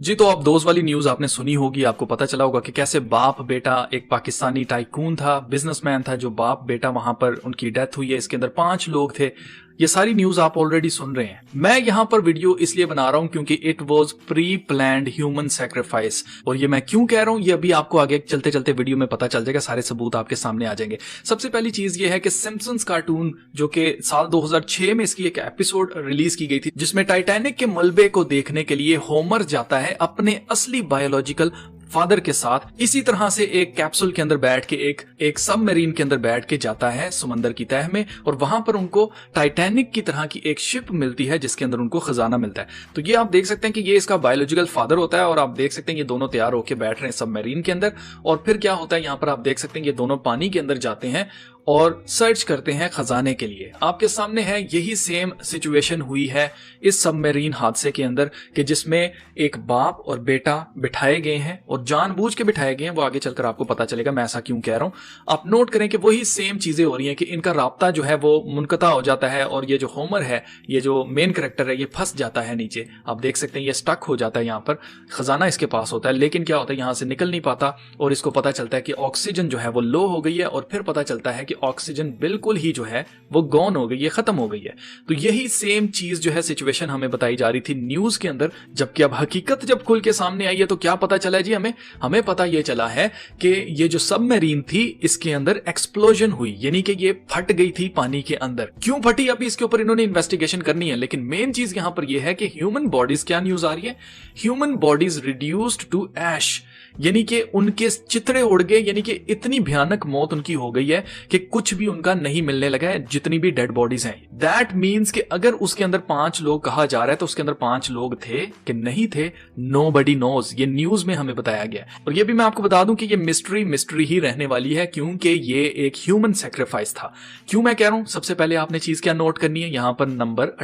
जी, तो अब दोस्त वाली न्यूज आपने सुनी होगी। आपको पता चला होगा कि कैसे बाप बेटा, एक पाकिस्तानी टाइकून था, बिजनेसमैन था, जो बाप बेटा वहां पर उनकी डेथ हुई है। इसके अंदर 5 लोग थे। ये सारी न्यूज आप ऑलरेडी सुन रहे हैं। मैं यहां पर वीडियो इसलिए बना रहा हूं क्योंकि it was pre planned human sacrifice. और ये मैं क्यों कह रहा हूं, ये अभी आपको आगे चलते चलते वीडियो में पता चल जाएगा, सारे सबूत आपके सामने आ जाएंगे। सबसे पहली चीज ये है कि सिम्पसन्स कार्टून, जो कि साल 2006 में इसकी एक एपिसोड रिलीज की गई थी, जिसमें टाइटैनिक के मलबे को देखने के लिए होमर जाता है अपने असली बायोलॉजिकल फादर के साथ। इसी तरह से एक कैप्सूल के अंदर बैठ के, एक सबमरीन के अंदर बैठ के जाता है समंदर की तह में, और वहां पर उनको टाइटैनिक की तरह की एक शिप मिलती है जिसके अंदर उनको खजाना मिलता है। तो ये आप देख सकते हैं कि ये इसका बायोलॉजिकल फादर होता है, और आप देख सकते हैं ये दोनों तैयार होकर बैठ रहे हैं सबमरीन के अंदर। और फिर क्या होता है, यहाँ पर आप देख सकते हैं ये दोनों पानी के अंदर जाते हैं और सर्च करते हैं खजाने के लिए। आपके सामने है, यही सेम सिचुएशन हुई है इस सबमरीन हादसे के अंदर, कि जिसमें एक बाप और बेटा बिठाए गए हैं, और जानबूझ के बिठाए गए हैं। वो आगे चलकर आपको पता चलेगा मैं ऐसा क्यों कह रहा हूं। आप नोट करें कि वही सेम चीजें हो रही हैं कि इनका राब्ता जो है वो मुनकता हो जाता है, और ये जो होमर है, ये जो मेन कैरेक्टर है, ये फंस जाता है नीचे। आप देख सकते हैं ये स्टक हो जाता है। यहाँ पर खजाना इसके पास होता है, लेकिन क्या होता है, यहां से निकल नहीं पाता, और इसको पता चलता है कि ऑक्सीजन जो है वो लो हो गई है, और फिर पता चलता है ऑक्सीजन बिल्कुल ही जो है वो गॉन हो गई है, खत्म हो गई है। तो यही सेम चीज जो है सिचुएशन हमें बताई जा रही थी न्यूज के अंदर, जबकि अब हकीकत जब खुल के सामने आई है तो क्या पता चला है जी हमें पता यह चला है कि ये जो सबमरीन थी इसके अंदर एक्सप्लोजन हुई, यानी कि ये फट गई थी पानी के अंदर। क्यों फटी, अभी इसके ऊपर इन्होंने इन्वेस्टिगेशन करनी है। लेकिन मेन चीज यहां पर यह है कि ह्यूमन बॉडीज, क्या न्यूज आ रही है, ह्यूमन बॉडीज रिड्यूस्ड टू ऐश, यानी कि उनके चिथड़े उड़ गए, यानी कि इतनी भयानक मौत उनकी हो गई है कि कुछ भी उनका नहीं मिलने लगा है, जितनी भी डेड बॉडीज हैं। दैट मीन्स कि अगर उसके अंदर 5 लोग कहा जा रहा है तो उसके अंदर 5 लोग थे कि नहीं थे, नोबडी नोज। ये न्यूज में हमें बताया गया। और ये भी मैं आपको बता दूं कि ये मिस्ट्री ही रहने वाली है, क्योंकि ये एक ह्यूमन सैक्रिफाइस था। क्यों मैं कह रहा हूं, सबसे पहले आपने चीज क्या नोट करनी है, यहां पर नंबर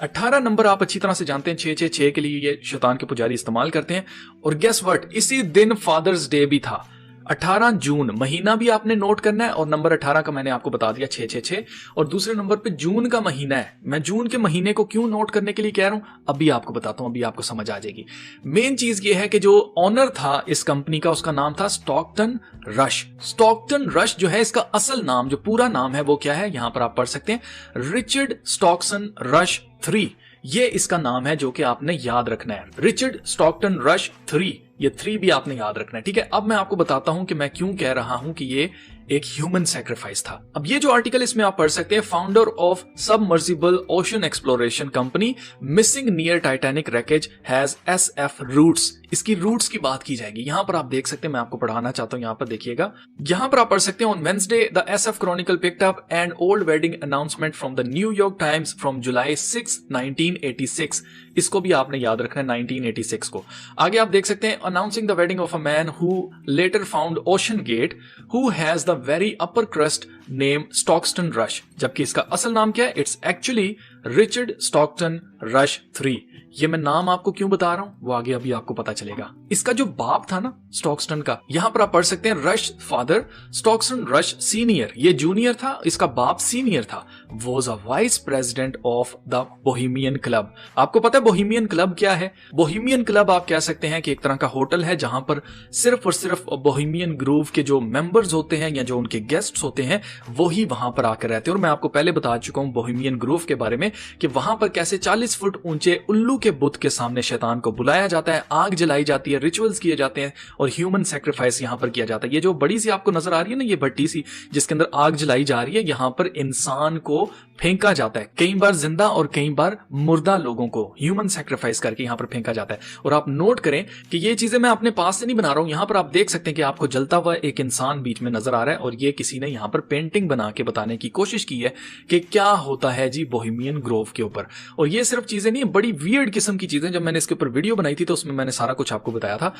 18 नंबर आप अच्छी तरह से जानते हैं, 666 के लिए ये शैतान के पुजारी इस्तेमाल करते हैं। और गेस व्हाट, इसी दिन फादर्स डे भी था, 18 जून। महीना भी आपने नोट करना है, और नंबर 18 का मैंने आपको बता दिया 666, और दूसरे नंबर पे जून का महीना है। मैं जून के महीने को क्यों नोट करने के लिए कह रहा हूं, अभी आपको बताता हूं, अभी आपको समझ आ जाएगी। मेन चीज ये है कि जो ऑनर था इस कंपनी का, उसका नाम था स्टॉकटन रश। स्टॉकटन रश जो है, इसका असल नाम, जो पूरा नाम है वो क्या है, यहां पर आप पढ़ सकते हैं, रिचर्ड स्टॉकसन रश 3। ये इसका नाम है जो कि आपने याद रखना है, रिचर्ड स्टॉकटन रश 3। ये 3 भी आपने याद रखना है, ठीक है। अब मैं आपको बताता हूं कि मैं क्यों कह रहा हूं कि ये एक ह्यूमन सैक्रिफाइस था। अब ये जो आर्टिकल इसमें आप पढ़ सकते हैं, founder of submersible ocean exploration company missing near Titanic wreckage has SF roots. इसकी रूट्स की बात की जाएगी। यहां पर आप देख सकते हैं, मैं आपको पढ़ाना चाहता हूं, यहां पर देखिएगा। यहां पर आप पढ़ सकते हैं, on Wednesday the SF Chronicle picked up an old wedding announcement from the New York times from जुलाई 6, 1986। इसको भी आपने याद रखना है, 1986 को। आगे आप देख सकते हैं, announcing the wedding of a man who later found OceanGate who has the very upper crust name Stockton Rush, जबकि इसका असल नाम क्या है, it's actually Richard Stockton Rush 3। ये मैं नाम आपको क्यों बता रहा हूं, वो आगे अभी आपको पता चलेगा। इसका जो बाप था ना स्टॉकटन का, यहां पर आप पढ़ सकते हैं, rush father Stockton rush senior, ये जूनियर था, इसका बाप सीनियर था, was a vice president of the Bohemian club. आपको पता है बोहेमियन क्लब क्या है? बोहेमियन क्लब आप कह सकते हैं कि एक तरह का होटल है जहां पर सिर्फ और सिर्फ बोहेमियन ग्रूव के जो मेंबर्स होते हैं या जो उनके गेस्ट्स होते हैं वो ही वहां पर आकर रहते हैं। और मैं आपको पहले बता चुका हूं बोहेमियन ग्रूव के बारे में कि वहां पर कैसे 40 फुट ऊंचे उल्लू के बुत के सामने शैतान को बुलाया जाता है, आग जलाई जाती है, रिचुअल्स किए जाते हैं, और ह्यूमन सैक्रिफाइस यहां पर किया जाता है। ये जो बड़ी सी आपको नजर आ रही है ना, ये भट्टी सी जिसके अंदर आग जलाई जा रही है, यहां पर इंसान को फेंका जाता है, कई बार जिंदा और कई बार मुर्दा लोगों को ह्यूमन सैक्रिफाइस करके यहां पर फेंका जाता है। और आप नोट करें कि ये चीजें मैं अपने पास से नहीं बना रहा हूं, यहां पर आप देख सकते हैं कि आपको जलता हुआ एक इंसान बीच में नजर आ रहा है, और ये किसी ने यहां पर पेंटिंग बना के बताने की कोशिश की है कि क्या होता है जी बोहेमियन ग्रोव के ऊपर। और ये सिर्फ चीजें नहीं, बड़ी वियर्ड किस्म की चीजें। जब मैंने इसके ऊपर वीडियो बनाई थी तो उसमें मैंने सारा कुछ आपको बताया था।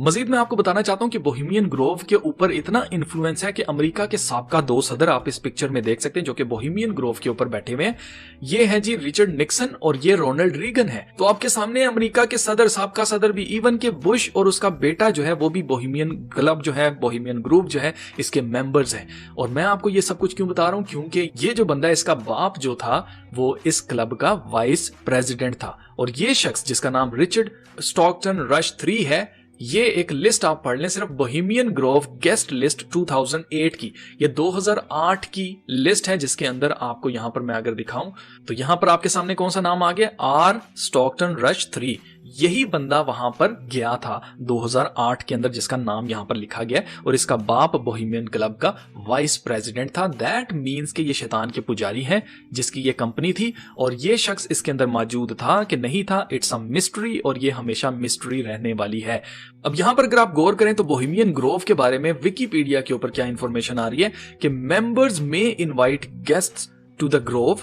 मजीद मैं आपको बताना चाहता हूं कि बोहेमियन ग्रोव के ऊपर इतना इन्फ्लुएंस है कि अमेरिका के साबका 2 सदर आप इस पिक्चर में देख सकते हैं जो कि बोहेमियन ग्रोव के ऊपर पर बैठे हुए हैं। ये है जी रिचर्ड निक्सन और ये रोनाल्ड रीगन है। तो आपके सामने अमेरिका के सदर, साबका सदर भी, इवन के बुश और उसका बेटा जो है वो भी बोहेमियन क्लब जो है, बोहेमियन ग्रुप जो है, इसके मेंबर्स हैं। और मैं आपको ये सब कुछ क्यों बता रहा हूं, क्योंकि ये जो बंदा, इसका बाप जो था वो इस क्लब का वाइस प्रेसिडेंट था। और ये शख्स जिसका नाम रिचर्ड स्टॉकटन रश III है, ये एक लिस्ट आप पढ़ लें, सिर्फ बोहेमियन ग्रोव गेस्ट लिस्ट 2008 की, ये 2008 की लिस्ट है, जिसके अंदर आपको यहां पर मैं अगर दिखाऊं तो यहां पर आपके सामने कौन सा नाम आ गया, R स्टॉकटन रश III। यही बंदा वहां पर गया था 2008 के अंदर, जिसका नाम यहां पर लिखा गया, और इसका बाप बोहेमियन क्लब का वाइस प्रेसिडेंट था। दैट मींस कि ये शैतान के पुजारी हैं जिसकी ये कंपनी थी, और ये शख्स इसके अंदर मौजूद था कि नहीं था, इट्स अ मिस्ट्री, और ये हमेशा मिस्ट्री रहने वाली है। अब यहां पर अगर आप गौर करें तो बोहेमियन ग्रोव के बारे में विकिपीडिया के ऊपर क्या इंफॉर्मेशन आ रही है कि मेंबर्स में invite guests to the Grove.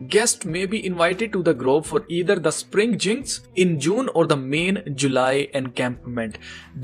Guests may be invited to the grove for either the spring jinks in June or the main July encampment.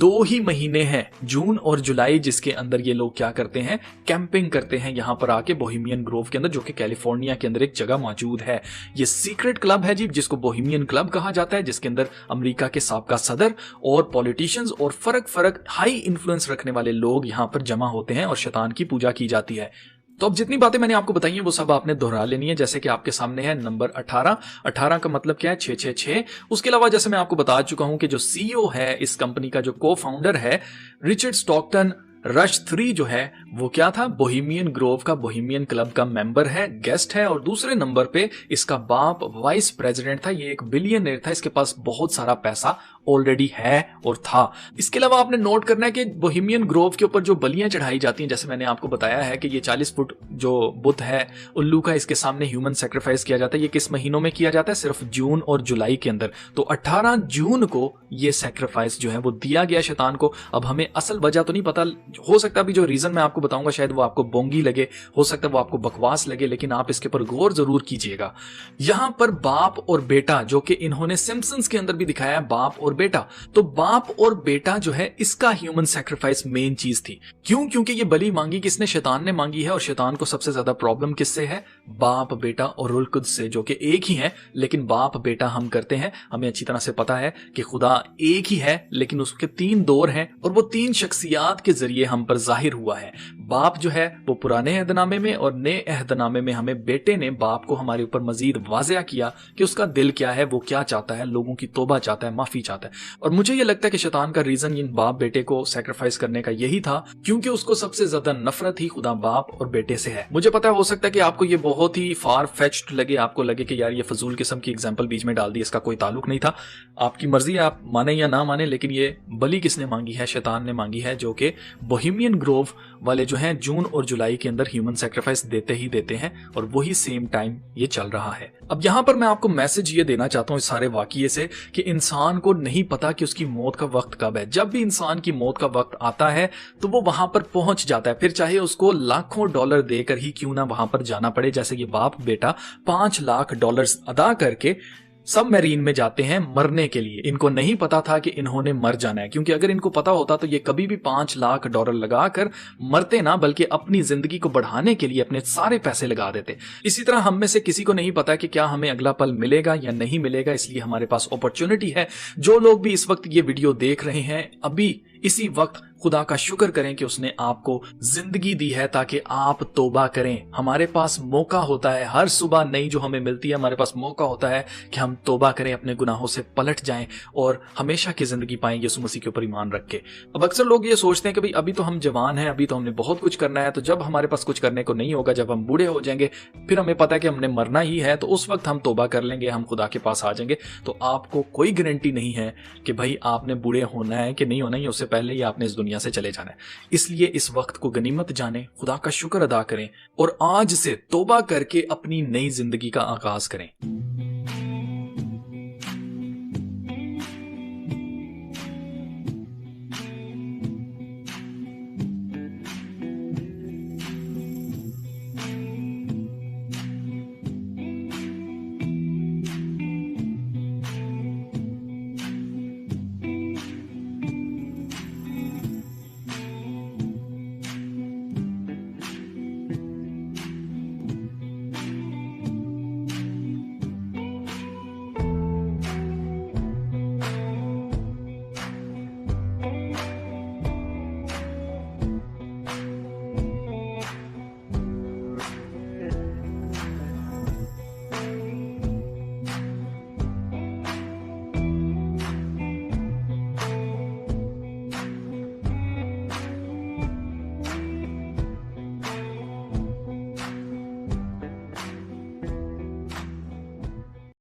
2 ही महीने हैं, जून और जुलाई, जिसके अंदर ये लोग क्या करते हैं, कैंपिंग करते हैं यहाँ पर आके बोहेमियन ग्रोव के अंदर, जो कि कैलिफोर्निया के अंदर एक जगह मौजूद है। ये सीक्रेट क्लब है जी, जिसको बोहेमियन क्लब कहा जाता है, जिसके अंदर अमेरिका के साबका सदर और पॉलिटिशियंस और फर्क हाई इन्फ्लुएंस रखने वाले लोग यहाँ पर जमा होते हैं और शैतान की पूजा की जाती है। तो अब जितनी बातें मैंने आपको बताई हैं वो सब आपने दोहरा लेनी है। जैसे कि आपके सामने है नंबर 18 का मतलब क्या है, 666। उसके अलावा जैसे मैं आपको बता चुका हूं कि जो सीईओ है इस कंपनी का, जो को फाउंडर है रिचर्ड स्टॉकटन रश III जो है वो क्या था, बोहेमियन ग्रोव का, बोहेमियन क्लब का मेंबर है, गेस्ट है। और दूसरे नंबर पे इसका बाप वाइस प्रेसिडेंट था। ये एक बिलियनर था, इसके पास बहुत सारा पैसा ऑलरेडी है और था। इसके अलावा आपने नोट करना है कि बोहेमियन ग्रोव के ऊपर जो बलियां चढ़ाई जाती हैं, जैसे मैंने आपको बताया है कि ये 40 फुट जो बुत है उल्लू का, इसके सामने ह्यूमन सैक्रिफाइस किया जाता है। ये किस महीनों में किया जाता है, सिर्फ जून और जुलाई के अंदर। तो 18 जून को ये सैक्रिफाइस जो है वो दिया गया शैतान को। अब हमें असल वजह तो नहीं पता, हो सकता है अभी जो रीजन मैं आपको बताऊंगा शायद वो आपको बोंगी लगे, हो सकता है वो आपको बकवास लगे, लेकिन आप इसके ऊपर गौर जरूर कीजिएगा। यहां पर बाप और बेटा, जो कि इन्होंने सिम्पसन्स के अंदर भी दिखाया है, बाप और बेटा, तो बाप और बेटा जो है इसका ह्यूमन सैक्रिफाइस मेन चीज थी। क्यों? क्योंकि ये बलि मांगी किसने, शैतान ने मांगी है। और शैतान को सबसे ज्यादा प्रॉब्लम किससे है, बाप बेटा और रुल कुद्स से, जो कि एक ही है, लेकिन बाप बेटा हम करते हैं। हमें अच्छी तरह से पता है कि खुदा एक ही है, लेकिन उसके 3 दौर हैं और वो 3 शख्सियात के जरिए हम पर जाहिर हुआ है। बाप जो है वो पुराने अहदनामे में, और नए अहदनामे में हमें बेटे ने बाप को हमारे ऊपर मजीद वाज़ेह किया कि उसका दिल क्या है, वो क्या चाहता है, लोगों की तौबा चाहता है, माफी चाहता है। और मुझे ये लगता है कि शैतान का रीजन इन बाप बेटे को सैक्रिफाइस करने का यही था, क्योंकि उसको सबसे ज्यादा नफरत ही खुदा बाप और बेटे से है। मुझे पता है हो सकता है कि आपको ये बहुत ही फार फेच्ड लगे, आपको लगे कि यार ये फजूल किस्म की एग्जांपल बीच में डाल दी, इसका कोई ताल्लुक नहीं था। आपकी मर्जी है, आप माने या ना माने, लेकिन ये बलि किसने मांगी है, शैतान ने मांगी है, जो कि बोहेमियन ग्रोव वाले जो हैं जून और जुलाई के अंदर ह्यूमन सैक्रिफाइस देते ही देते हैं, और वही सेम टाइम ये चल रहा है। अब यहां पर मैं आपको मैसेज ये देना चाहता हूं इस सारे वाकये से कि इंसान को नहीं पता कि उसकी मौत का वक्त कब है। जब भी इंसान की मौत का वक्त आता है तो वो वहां पर पहुंच जाता है, फिर चाहे उसको लाखों डॉलर देकर ही क्यों ना वहां पर जाना पड़े। जैसे ये बाप बेटा $5 लाख अदा करके सब मैरीन में जाते हैं मरने के लिए। इनको नहीं पता था कि इन्होंने मर जाना है, क्योंकि अगर इनको पता होता तो ये कभी भी $5 लाख लगाकर मरते ना, बल्कि अपनी जिंदगी को बढ़ाने के लिए अपने सारे पैसे लगा देते। इसी तरह हम में से किसी को नहीं पता कि क्या हमें अगला पल मिलेगा या नहीं मिलेगा, इसलिए हमारे पास अपॉर्चुनिटी है। जो लोग भी इस वक्त ये वीडियो देख रहे हैं, अभी इसी वक्त खुदा का शुक्र करें कि उसने आपको जिंदगी दी है ताकि आप तौबा करें। हमारे पास मौका होता है, हर सुबह नई जो हमें मिलती है, हमारे पास मौका होता है कि हम तौबा करें, अपने गुनाहों से पलट जाएं और हमेशा की जिंदगी पाएं यीशु मसीह के ऊपर ईमान रख के। अब अक्सर लोग ये सोचते हैं कि भाई अभी तो हम जवान हैं, अभी तो हमने बहुत कुछ करना है, तो जब हमारे पास कुछ करने को नहीं होगा, जब हम बूढ़े हो जाएंगे, फिर हमें पता है कि हमने मरना ही है, तो उस वक्त हम तौबा कर लेंगे, हम खुदा के पास आ जाएंगे। तो आपको कोई गारंटी नहीं है कि भाई आपने बूढ़े होना है कि नहीं होना है, उससे पहले ही आपने इस दुनिया से चले जाना है। इसलिए इस वक्त को गनीमत जाने, खुदा का शुक्र अदा करें और आज से तौबा करके अपनी नई जिंदगी का आगाज करें।